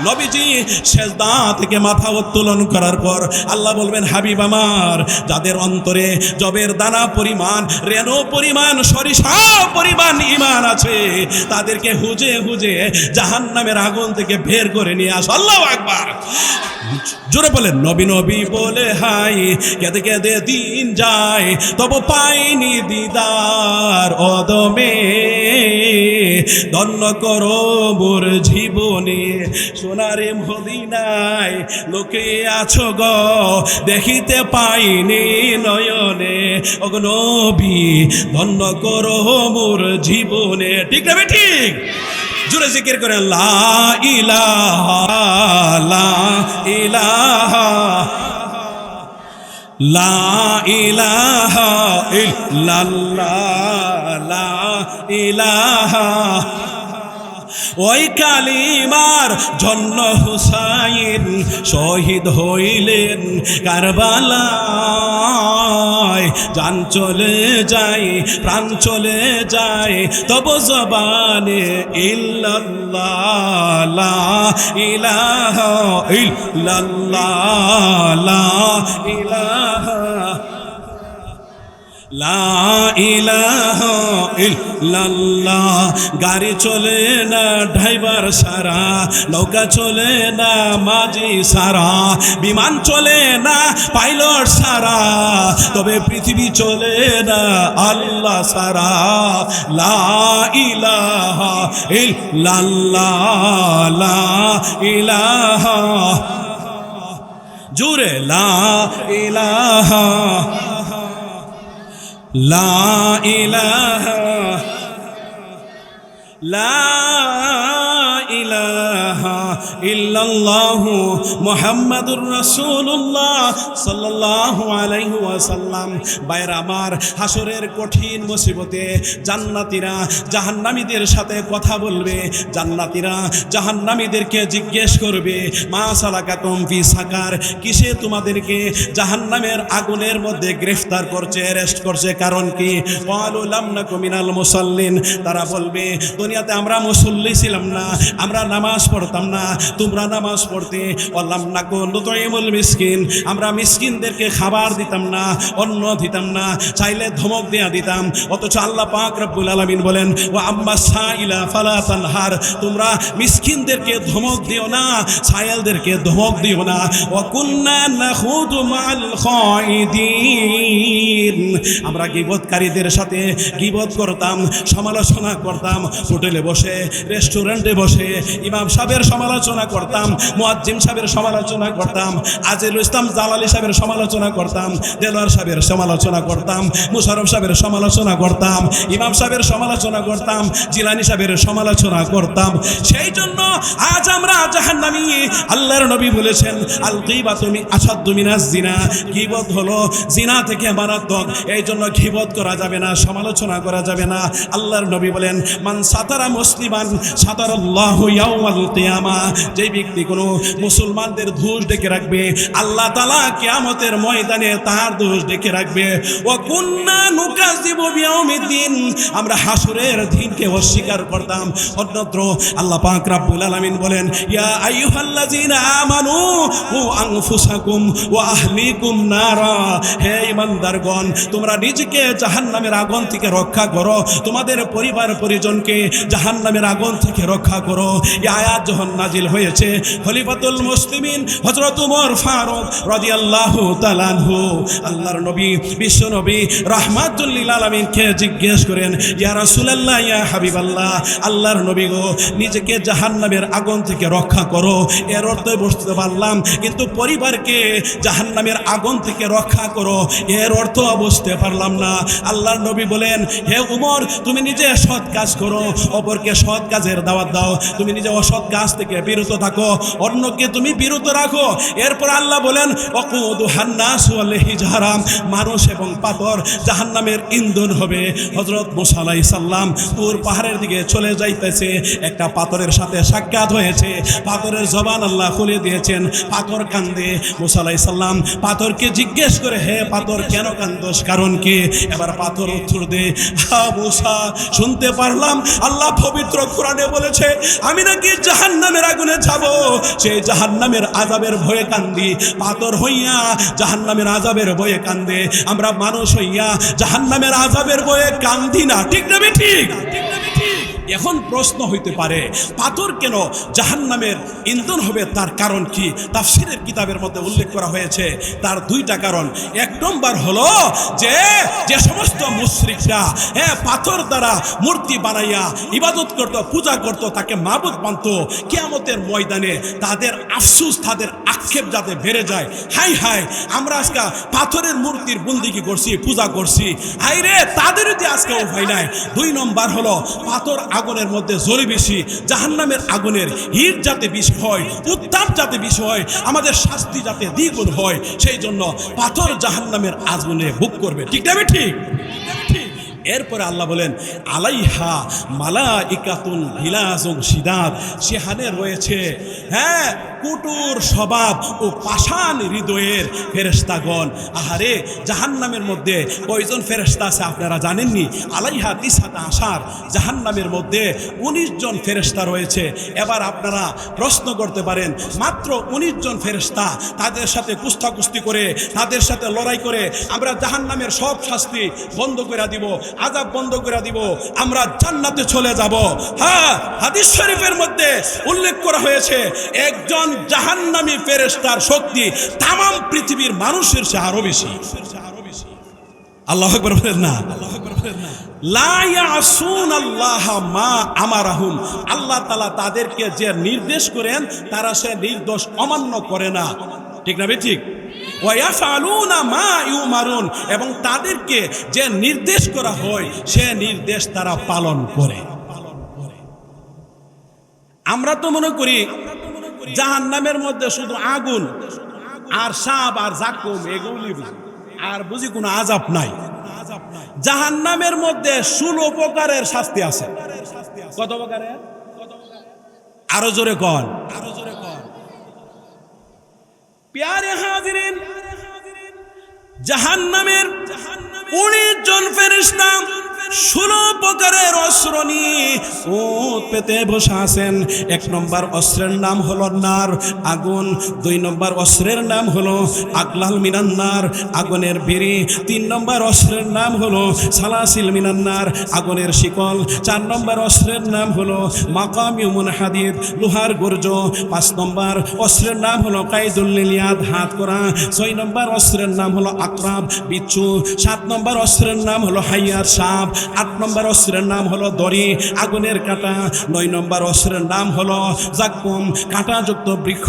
নবীজি সিজদা থেকে মাথা উত্তোলন করার পর আল্লাহ বলবেন, হাবিব আমার, যাদের অন্তরে জবের দানা পরিমাণ, রেণু পরিমাণ, সরিষা পরিমাণ ঈমান আছে, তাদেরকে হুজে হুজে জাহান্নামের আগুন থেকে বের করে নিয়ে আসো। আল্লাহু আকবার। জোরে বলেন, নবী নবী বলে হাই, কেঁদে কেঁদে দিন যায়, তবু পাইনি দিদার অদমে। ধন্য করো মোর জীবনে, সোনারে মদিনায় লোকে আছো গো, দেখিতে পাইনি নয়নে। ওগো নবী, ধন্য করো মোর জীবনে। ঠিক না ঠিক? জোরে জিকির করে, লা ইলাহা, লা ইলাহা, লা ইলাহা ইল্লাল্লাহ, লা ইলাহা। ওই কালিমার জন্য হুসাইন শহীদ হইলেন কারবালায়। জান চলে যায়, প্রাণ চলে যায়, তবু জবানে ইল্লাল্লাহ, লা ইলাহা ইল্লাল্লাহ, লা ইলাহা, লা ইলাহা ইল্লাল্লাহ। গাড়ি চলে না ড্রাইভার সারা, নৌকা চলে না মাঝি সারা, বিমান চলে না পাইলট সারা, তবে পৃথিবী চলে না আল্লাহ সারা। লা ইলাহা ইল্লাল্লাহ, লা ইলাহা, জোরে লা ইলাহা, লা ইলাহা, লা ইলাহা ইল্লাল্লাহু মুহাম্মাদুর রাসূলুল্লাহ সাল্লাল্লাহু আলাইহি ওয়াসাল্লাম। বাইরে আমার, হাসরের কঠিন মুসিবতে জান্নাতীরা জাহান্নামীদের সাথে কথা বলবে। জান্নাতীরা জাহান্নামীদেরকে জিজ্ঞেস করবে, মা সালাকাতুম ফি সাকার, কিসে তোমাদেরকে জাহান্নামের আগুনের মধ্যে গ্রেফতার করছে, অ্যারেস্ট করছে, কারণ কি? ক্বালু লাম নাকু মিনাল মুসাল্লিন, তারা বলবে, দুনিয়াতে আমরা মুসল্লি ছিলাম না, আমরা নামাজ পড়তাম না, তোমরা নামাজ পড়তে। ওয়ালাম নাকু নুতঈমুল মিসকিন, আমরা মিসকিনদেরকে খাবার দিতাম না, অন্ন দিতাম না, চাইলে ধমক দেয়া দিতাম। অথচ আল্লাহ পাক রব্বুল আলামিন বলেন, ওয়া আম্মা সাইলা ফালা তানহার, তোমরা মিসকিনদেরকে ধমক দিও না, সায়েলদেরকে ধমক দিও না। ওয়া কুন্না নাখুদু মাআল খাইদিন, আমরা গীবতকারীদের সাথে গীবত করতাম, সমালোচনা করতাম, হোটেলে বসে, রেস্টুরেন্টে বসে ইমাম সাহেবের সমালোচনা করতাম, মুয়াজ্জিম সাহেবের সমালোচনা করতাম, আজিজুল ইসলাম জালালি সাহেবের সমালোচনা করতাম, দেলোয়ার সাহেবের সমালোচনা করতাম, মুশাররফ সাহেবের সমালোচনা করতাম, ইমাম সাহেবের সমালোচনা করতাম, জিলানী সাহেবের সমালোচনা করতাম। সেই জন্য আজ আমরা জাহান্নামী। আল্লাহর নবী বলেছেন, আল গীবাতু আশাদ্দু মিনাজ জিনা, গীবত হলো জিনা থেকে মারাত্মক। এই জন্য গীবত করা যাবে না, সমালোচনা করা যাবে না। আল্লাহর নবী বলেন, মান সাতারা মুসলিমান সাতারাল্লাহু ইয়াউমাল কিয়ামা, যে ব্যক্তি কোনো মুসলমানদের দোষ ডেকে রাখবে, আল্লাহ তাআলা কিয়ামতের ময়দানে তার দোষ ডেকে রাখবে। ওয়া কুন্না নুকাযিবু বিয়াউমিদ্দিন, আমরা হাসরের দিনকে অস্বীকার করতাম। অন্যত্র আল্লাহ পাক রব্বুল আলামিন বলেন, ইয়া আইয়ুহাল্লাযীনা আমানু কু আনফুসাকুম ওয়া আহলিকুম নারা, হে ঈমানদারগণ, তোমরা নিজেকে জাহান্নামের আগুন থেকে রক্ষা করো, তোমাদের পরিবার পরিজনকে জাহান্নামের আগুন থেকে রক্ষা করো। এই আয়াত যখন নাজিল হয়েছে, খলিফাতুল মুসলিমিন হযরত ওমর ফারুক রাদিয়াল্লাহু তাআলা আনহু আল্লাহর নবী, বিশ্ব নবী রাহমাতুল লিল আলামিনকে জিজ্ঞেস করেন, ইয়া রাসূলুল্লাহ, ইয়া হাবিবাল্লাহ, আল্লাহর নবী গো, নিজেকে জাহান্নামের আগুন থেকে রক্ষা করো, এর অর্থ বুঝতে পারলাম, কিন্তু পরিবারকে জাহান্নামের আগুন থেকে রক্ষা করো, এর অর্থ বুঝতে পারলাম না। আল্লাহর নবী বলেন, হে উমর, তুমি নিজে সৎ কাজ করো, অপরকে সৎ কাজের দাওয়াত দাও, তুমি নিজে অসৎ কাজ থেকে বিরত থাকো, অন্যকে তুমি বিরত রাখো। এরপর আল্লাহ বলেন, ওয়াকুদুহান নাস ওয়াল হিজারা, মানুষ এবং পাথর জাহান্নামের ইন্ধন হবে। হযরত মুসা আলাইহিস সালাম তুর পাহাড়ের দিকে চলে যাইতেছে, একটা পাথরের সাথে সাক্ষাৎ হয়েছে, পাথরের জবান আল্লাহ খুলে দিয়েছেন, পাথর কান্দে। মুসা আলাইহিস সালাম পাথরকে জিজ্ঞেস করে, হে পাথর, কেন কান্দোস, কারণ কি? এবার পাথর উত্তর দে, হা মুসা, শুনতে পারলাম আল্লাহ পবিত্র কোরআনে বলেছে আমি নাকি জাহান্নামের আগুনে যাব, সেই জাহান্নামের আযাবের ভয়ে কান্দি। পাথর হইয়া জাহান্নামের আযাবের ভয়ে কান্দে, আমরা মানুষ হইয়া জাহান্নামের আযাবের ভয়ে কান্দি না। ঠিক না ঠিক? এখন প্রশ্ন হইতে পারে, পাথর কেন জাহান্নামের ইন্ধন হবে, তার কারণ কি? তাফসীরের কিতাবের মধ্যে উল্লেখ করা হয়েছে, তার দুইটা কারণ। এক নম্বর হলো যে যে সমস্ত মুশরিকরা পাথর দ্বারা মূর্তি বানাইয়া ইবাদত করত, পূজা করত, তাকে মাবুদ মানত, কিয়ামতের ময়দানে তাদের আফসোস, তাদের আক্ষেপ যাতে বেড়ে যায়, হাই হাই আমরা আজকে পাথরের মূর্তির বন্দিগি করছি, পূজা করছি, হাই রে, তাদের যদি আজকে উপায় নাই। দুই নম্বর হলো পাথর আগুনের মধ্যে জ্বলে বেশি, জাহান্নামের আগুনের হিট যাতে বেশি হয়, উত্তাপ যাতে বেশি হয়, আমাদের শাস্তি যাতে দ্বিগুণ হয়, সেই জন্য পাথর জাহান্নামের আগুনে বুক করবে। ঠিক না ঠিক? এরপরে আল্লাহ বলেন, আলাইহা মালাইকাতুন গিলাযুন শিদাদ, সেখানে রয়েছে কুটুর স্বভাব ও পাষাণ হৃদয়ের ফেরেশতাগণ। আহারে, জাহান্নামের মধ্যে কয়জন ফেরেশতা আছে আপনারা জানেননি? আলাইহা তিসআতা আশার, জাহান্নামের মধ্যে 19 জন ফেরেশতা রয়েছে। এবার আপনারা প্রশ্ন করতে পারেন, মাত্র 19 জন ফেরেশতা, তাদের সাথে কুস্তাকুস্তি করে, তাদের সাথে লড়াই করে আমরা জাহান্নামের সব শাস্তি বন্ধ করে দিব, আযাব বন্ধ করে দিব, আমরা জান্নাতে চলে যাব? হ্যাঁ, হাদিস শরীফের মধ্যে উল্লেখ করা হয়েছে, একজন জাহান্নামী ফেরেশতার শক্তি তাম পৃথিবীর মানুষের চেয়ে আরো বেশি। আল্লাহু আকবার বলেন না? লা ইয়াসুনাল্লাহ মা আমারাহুম, আল্লাহ তাআলা তাদেরকে যে নির্দেশ করেন তারা সে নির্দেশ অমান্য করে না। ঠিক না ঠিক? ওয়ায়াফালুনা মা ইউমারুন, এবং তাদেরকে যে নির্দেশ করা হয় সে নির্দেশ তারা পালন করে। আমরা তো মনে করি জাহান্নামের মধ্যে শুধু আগুন আর সাপ আর জাকুম, এগুলি আর বুঝি কোনো আযাব নাই। জাহান্নামের মধ্যে 16 প্রকারের শাস্তি আছে। কত প্রকারের? আরো জোরে কন। প্যারে হাজিরিন, জাহান্নামের 19 জন ফেরেশতা 16 প্রকারের অস্ত্র নিয়ে উট পেতে বসে আছেন। 1 নম্বর অস্ত্রের নাম হলো নার, আগুন। 2 নম্বর অস্ত্রের নাম হলো আকলাল মিনান্নার, আগুনের বিড়ি। 3 নম্বর অস্ত্রের নাম হলো সালাসিল মিনান্নার, আগুনের শিকল। 4 নম্বর অস্ত্রের নাম হলো মাকামিউমুন হাদিদ, লোহার গর্জ। 5 নম্বর অস্ত্রের নাম হলো কাইদুল লিলিয়াদ, হাত করা। 6 নম্বর অস্ত্রের নাম হলো আকরাব, বিচ্ছু। 7 নম্বর অস্ত্রের নাম হলো হাইয়ার, সাপ। 8 নম্বর অস্ত্রের নাম হলো দড়ি, আগুনের কাঁটা। 9 নম্বর অস্ত্রের নাম হলো জাক্কুম, কাঁটাযুক্ত বৃক্ষ।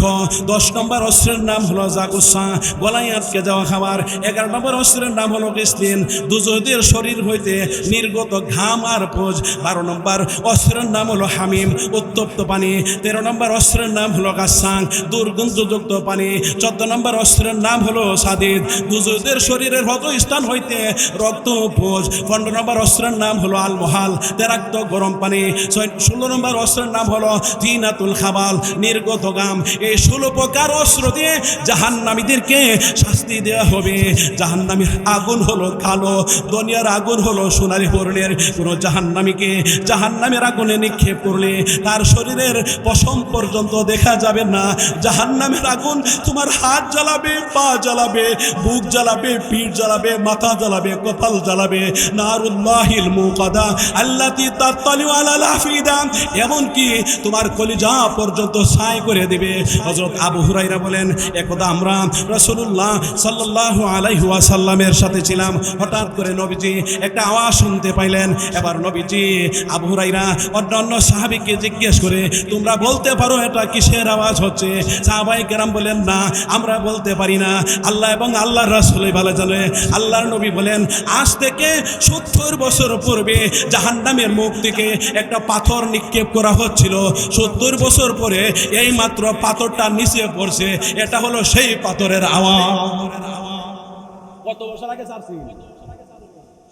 10 নম্বর অস্ত্রের নাম হলো জাগুসা, গলায় আটকে যাওয়া খাবার। 11 নম্বর অস্ত্রের নাম হলো কিসলিন, দুজদের শরীর হইতে নির্গত ঘাম আর পোজ। 12 নম্বর অস্ত্রের নাম হলো হামিম, উত্তপ্ত পানি। 13 নম্বর অস্ত্রের নাম হলো গাসাং, দুর্গন্ধযুক্ত পানি। 14 নম্বর অস্ত্রের নাম হলো সাদিদ, দুজদের শরীরের হত স্থান হইতে রক্ত পোজ। 15 নম্বর অস্ত্রের নাম হলো আল মহাল, তেরাক্ত গরম পানি। 16 নম্বর অস্ত্রের নাম হলো তিনাতুল খাবাল, নির্গত গাম। এই 16 প্রকার অস্ত্র দিয়ে জাহান্নামীদেরকে শাস্তি দেওয়া হবে। জাহান্নামীর আগুন হলো কালো, দুনিয়ার আগুন হলো সোনালী বর্ণের। কোন জাহান্নামীকে জাহান্নামের আগুনে নিক্ষেপ করলে তার শরীরের পশম পর্যন্ত দেখা যাবে না। জাহান্নামের আগুন তোমার হাত জ্বালাবে, পা জ্বালাবে, বুক জ্বালাবে, পিঠ জ্বালাবে, মাথা জ্বালাবে, কপাল জ্বালাবে। নারুল্লাহিল মুকাদা আল্লাতী তাত্তালিউ আলাল আফিদা, এমনকি তোমার কলিজা পর্যন্ত ছাই করে দিবে। হযরত আবু হুরায়রা বলেন, একদা আমরা রাসূলুল্লাহ সাল্লাল্লাহু আলাইহি ওয়াসাল্লামের সাথে ছিলাম। হঠাৎ করে নবীজি একটা আওয়াজ শুনতে পাইলেন। এবার নবীজি আবু হুরায়রা অন্যান্য সাহাবীকে জিজ্ঞেস করে, তোমরা বলতে পারো এটা কিসের আওয়াজ হচ্ছে? সাহাবায়ে কেরাম বলেন, না আমরা বলতে পারি না, আল্লাহ এবং আল্লাহর রাসূলই ভালো জানে। আল্লাহর নবী বলেন, আজ থেকে 70 বছর পূর্বে জাহান্নামের মুখ থেকে একটা পাথর নিক্ষেপ করা হচ্ছিল। 70 বছর পরে এই মাত্র পাথরটা নিচে পড়ছে। এটা হলো সেই পাথরের আওয়াজ। কত বছর আগে ছাড়ছি?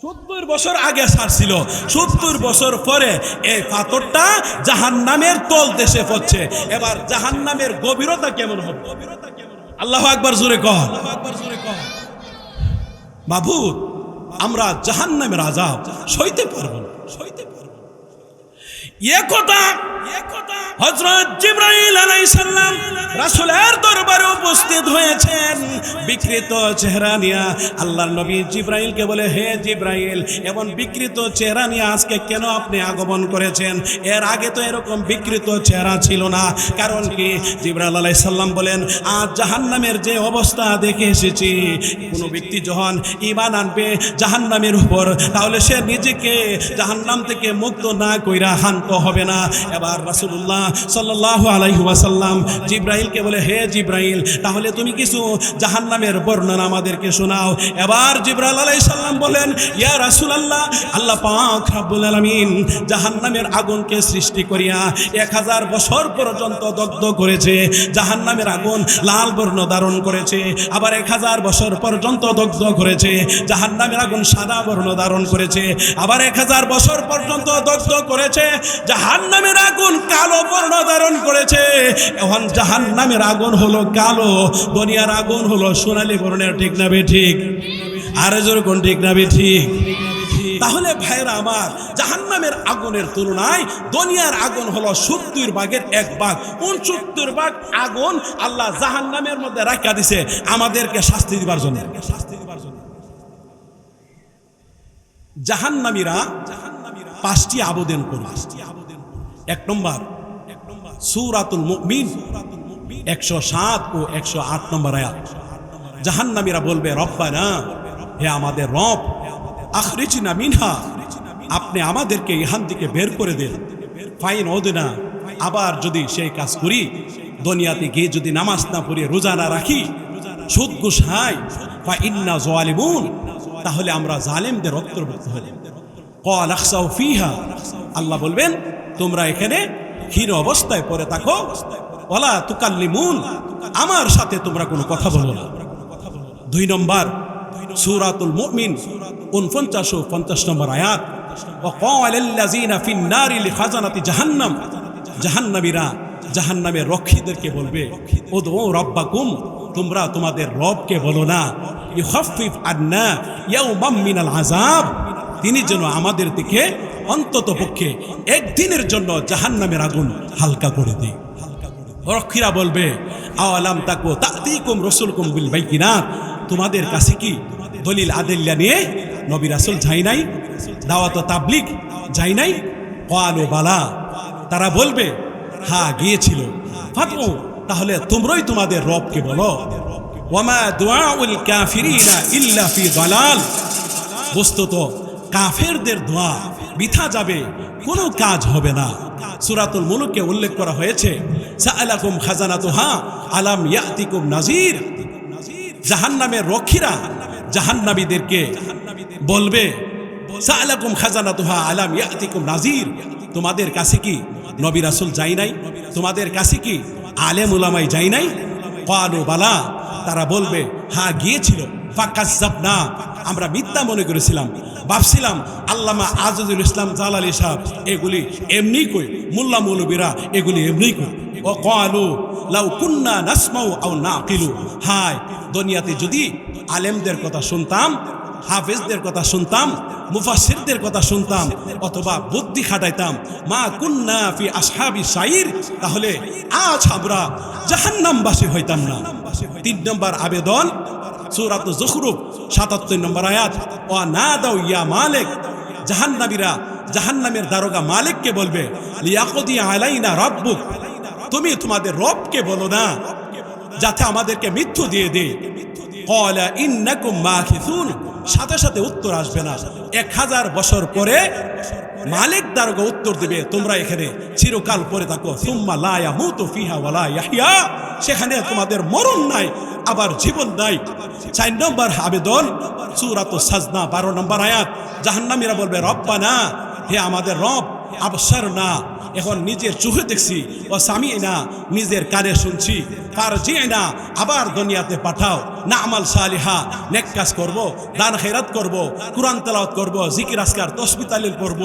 70 বছর আগে ছাড়ছিল। 70 বছর পরে এই পাথরটা জাহান্নামের তল দেশে পড়ছে। এবার জাহান্নামের গভীরতা কেমন হবে? আল্লাহু আকবার, জোরে কর। মাবুদ, আমরা জাহান্নামের আযাব সইতে পারবো না, সইতে পারবো না। একথা হযরত জিবরাইল আলাইহিস সালাম রাসূলের দরবারে উপস্থিত হয়েছেন বিকৃত চেহারা নিয়ে। আল্লাহর নবী জিবরাইলকে বলে, হে জিবরাইল, এমন বিকৃত চেহারা নিয়ে আজকে কেন আপনি আগমন করেছেন? এর আগে তো এরকম বিকৃত চেহারা ছিল না। কারণ কি? জিবরাইল আলাইহিস সালাম বলেন, আজ জাহান্নামের যে অবস্থা দেখে এসেছি, কোনো ব্যক্তি যখন ঈমান আনবে জাহান্নামের উপর, তাহলে সে নিজেকে জাহান্নাম থেকে মুক্ত না কইরা শান্ত হবে না। এবার রাসূলুল্লাহ সাল্লাল্লাহু আলাইহি ওয়াসাল্লাম জিবরাইলকে বলে, হে জিবরাইল, তাহলে তুমি কিছু জাহান্নামের বর্ণনা আমাদেরকে শোনাও। এবার জিবরাইল আলাইহিস সালাম বলেন, ইয়া রাসূলুল্লাহ, আল্লাহ পাক রব্বুল আলামিন জাহান্নামের আগুনকে সৃষ্টি করিয়া 1000 বছর পর্যন্ত দগ্ধ করেছে। জাহান্নামের আগুন লাল বর্ণ ধারণ করেছে। আবার 1000 বছর পর্যন্ত দগ্ধ করেছে। জাহান্নামের আগুন সাদা বর্ণ ধারণ করেছে। আবার 1000 বছর পর্যন্ত দগ্ধ করেছে। জাহান্নামের আগুন কালো বর্ণ ধারণ করেছে। এখন জাহান্নামের আগুন হলো কালো, দুনিয়ার আগুন হলো সোনালী বর্ণের। ঠিক না বেঠিক? আরে জোর কোন ঠিক না বেঠিক? তাহলে ভাইরা আমার, জাহান্নামের আগুনের তুলনায় দুনিয়ার আগুন হলো 70 ভাগের 1 ভাগ। 69 ভাগ আগুন আল্লাহ জাহান্নামের মধ্যে রাখা দিছে আমাদেরকে শাস্তি দিবার জন্য। জাহান্নামীরা 5টি আবেদন করবে। 1 নম্বর সূরাতুল মুমিন 107 ও 108 নম্বর আয়াত। জাহান্নামীরা বলবে, রব্বানা, হে আমাদের রব, আখরিজনা মিনহা, আপনি আমাদেরকে এখান থেকে বের করে দেন। ফাইন ওদনা, আবার যদি সেই কাজ করি, দুনিয়াতে গিয়ে যদি নামাজ না পড়ি, রোজা না রাখি, সুদ ঘুষ খাই, ফা ইন্না যালিমুন, তাহলে আমরা জালেমদের অন্তর্ভুক্ত হব। ক্বাল আখসাউ ফিহা, আল্লাহ বলবেন, তোমরা এখানে ক্ষীণ অবস্থায় পড়ে থাকো। ওয়ালা তুকাল্লিমুন, আমার সাথে তোমরা কোনো কথা বলো না। 2 নম্বর সূরাতুল মুমিন 49 ও 50 নম্বর আয়াত। ওয়াকালাল্লাযিনা ফিন-নারি লিখাজানাতি জাহান্নাম, জাহান্নামীরা জাহান্নামের রক্ষীদেরকে বলবে, উদউ রাব্বাকুম, তোমরা তোমাদের রবকে বলো না, ইউখাফফিফ আন্না ইয়াওমাম মিনাল আযাব, তিনি যেন আমাদের দিকে অন্তত পক্ষে একদিনের জন্য জাহান্নামের আগুন হালকা করে দেয়। রক্ষীরা বলবে, আওয়ালাম তাকু তাতিকুম রাসূলুকুম বিল বাইয়িনাত, তোমাদের কাছে কি দলিল আদিল্লা নিয়ে নবী রাসূল যায় নাই? দাওয়াত ও তাবলীগ যায় নাই? ক্বালু বালা, তারা বলবে হ্যাঁ গিয়েছিল। ফাতু, তাহলে তোমরাই তোমাদের রবকে বলো। ওয়ামা দুআউল কাফিরিনা ইল্লা ফি দালাল, বস্তুত কাফেরদের দোয়া বৃথা যাবে, কোনো কাজ হবে না। সূরাতুল মুলুকে উল্লেখ করা হয়েছে, সাআলাকুম খাজানাতুহা আলাম ইয়াতিকুম নাযীর, জাহান্নামের রক্ষীরা জাহান্নামীদেরকে বলবে, সাআলাকুম খাজানাতুহা আলাম ইয়াতিকুম নাযীর, তোমাদের কাছে কি নবী রাসূল যায় নাই? তোমাদের কাছে কি আলেম উলামাই যায় নাই? ক্বালু বালা, তারা বলবে হ্যাঁ গিয়েছিল। ফাকাজ্জাবনা, আমরা মিথ্যা মনে করেছিলাম, ভাবছিলাম আল্লামা আজিজুল ইসলাম জালালী সাহেব এগুলি এমনি কই, মোল্লা মৌলবীরা এগুলি এমনি কই। ও ক্বালু লাউ কুন্না নাসমাউ আও নাকিলু, হায় দুনিয়াতে যদি আলেমদের কথা শুনতাম, হাফেজদের কথা শুনতাম, মুফাসসিরদের কথা শুনতাম, অথবা বুদ্ধি খাটাইতাম, মা কুন্না ফি আসহাবি সাইর, তাহলে আজ আমরা জাহান্নামবাসী হইতাম না। 3 নম্বর আবেদন, সূরাতুজ যুখরুফ 77 নম্বর আয়াত, ওয়া নাদাউ ইয়া মালিক, জাহান্নামীরা জাহান্নামের দারোগা মালিককে বলবে, লিয়াকদি আলাইনা রাব্বুক, তুমি তোমাদের রবকে বলো না যাতে আমাদেরকে মৃত্যু দিয়ে দেয়। ক্বালা ইন্নাকুম মাকিসুন, সাথে সাথে উত্তর আসবে না। 1000 বছর পরে মালিক দারোগা উত্তর দিবে, তোমরা এখানে চিরকাল পরে থাকো। সুম্মা লা ইয়ামুতু ফিহা ওয়ালা ইয়াহইয়া, সেখানে তোমাদের মরণ নাই আবার জীবন নাই। 4 নম্বর আবেদন, সূরাতুস সাজদা 12 নম্বর আয়াত, জাহান্নামীরা বলবে, রব্বানা, হে আমাদের রব, আবসারনা, এখন নিজের চোখে দেখছি, ও সামিনা, নিজের কানে শুনছি, ফারজিনা, আবার দুনিয়াতে পাঠাও, নামাল সালিহা, নেক কাজ করব, দান খেরাত করব, কুরআন তেলাওয়াত করব, জিকির আজকার তসবিহ তাহলিল করব,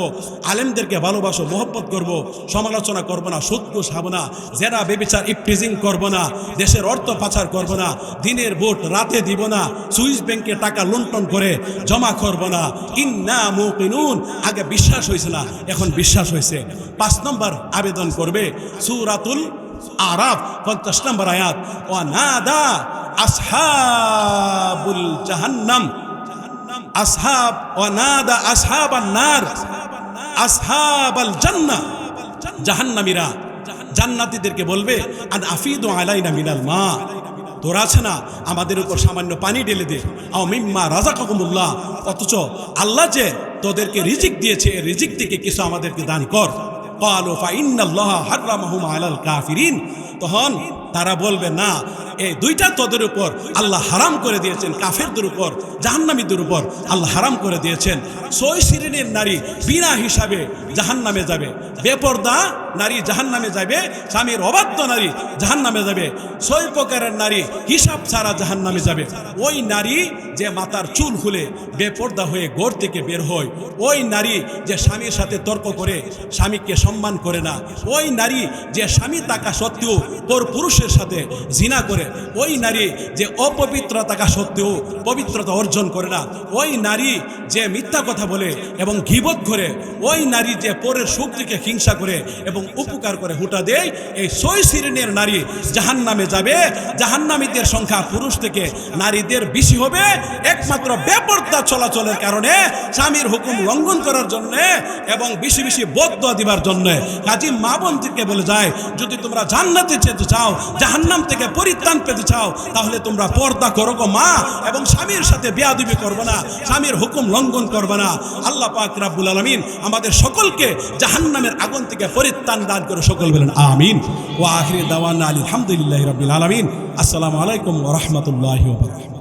আলেমদেরকে ভালোবাসো, মহব্বত করব, সমালোচনা করব না, সুদ ঘুষ খাবো না, জেনা বেবিচার ইফটিজিং করব না, দেশের অর্থ পাচার করব না, দিনের ভোট রাতে দিব না, সুইস ব্যাংকে টাকা লুণ্ঠন করে জমা করব না। ইন্না মুকিনুন, আগে বিশ্বাস হয়েছে না, এখন বিশ্বাস হয়েছে। 5 নম্বর আবেদন করবে, সূরাতুল আরাফ 50 নম্বর আয়াত, ওয়া নাদা আসহাবুল জাহান্নাম, আসহাব, ওয়া নাদা আসহাবান নার আসহাবাল জান্নাহ, জাহান্নামীরা জান্নাতীদেরকে বলবে, আন আফিদু আলাইনা মিনাল মা, তোরা আছে না আমাদের উপর সামান্য পানি ঢেলে দে, আও মিম্মা রাযাকাকুমুল্লাহ, অথচ আল্লাহ যে তোদেরকে রিজিক দিয়েছে, রিজিক থেকে কিছু আমাদেরকে দান কর। ক্বালু ফাইন্নাল্লাহা হাররামাহুম আলাল কাফিরিন, তখন তারা বলবে না, এই দুইটা তোদের উপর আল্লাহ হারাম করে দিয়েছেন, কাফেরদের উপর, জাহান্নামীদের উপর আল্লাহ হারাম করে দিয়েছেন। 6 শ্রেণীর নারী বিনা হিসাবে জাহান্নামে যাবে, বেপরদা নারী জাহান্নামে যাবে, স্বামীর অবাধ্য নারী জাহান্নামে যাবে, 6 প্রকারের নারী হিসাব ছাড়া জাহান্নামে যাবে। ওই নারী যে মাথার চুল খুলে বেপরদা হয়ে ঘর থেকে বের হয়, ওই নারী যে স্বামীর সাথে তর্ক করে স্বামীকে সম্মান করে না, ওই নারী যে স্বামী থাকা সত্ত্বেও পর পুরুষের সাথে জিনা করে, ওই নারী যে অপবিত্র থাকা সত্ত্বেও পবিত্রতা অর্জন করে না, ওই নারী যে মিথ্যা কথা বলে এবং গীবত করে, ওই নারী যে পরের সুখ থেকে হিংসা করে এবং উপকার করে হুটা দেয়, এই 6 শ্রেণীর নারী জাহান্নামে যাবে। জাহান্নামীদের সংখ্যা পুরুষ থেকে নারীদের বেশি হবে, একমাত্র বেপরদা চলাচলের কারণে, স্বামীর হুকুম লঙ্ঘন করার জন্য এবং বেশি বেশি বদদোয়া দিবার জন্য। কাজী মা বোনদেরকে বলে যায়, যদি তোমরা জান্নাতে যেতে চাও, জাহান্নাম থেকে পরিত্রাণ পেতে চাও, তাহলে তোমরা পর্দা করো গো মা, এবং স্বামীর সাথে বেয়াদবি করবে না, স্বামীর হুকুম লঙ্ঘন করবে না। আল্লাহ পাক রব্বুল আলামিন আমাদের সকলকে জাহান্নামের আগুন থেকে পরিত্রাণ দান করে, সকল বলেন আমিন। ওয়া আখিরি দাওয়ানা আলহামদুলিল্লাহি রাব্বিল আলামিন। আসসালামু আলাইকুম ওয়া রাহমাতুল্লাহি ওয়া বারাকাতুহু।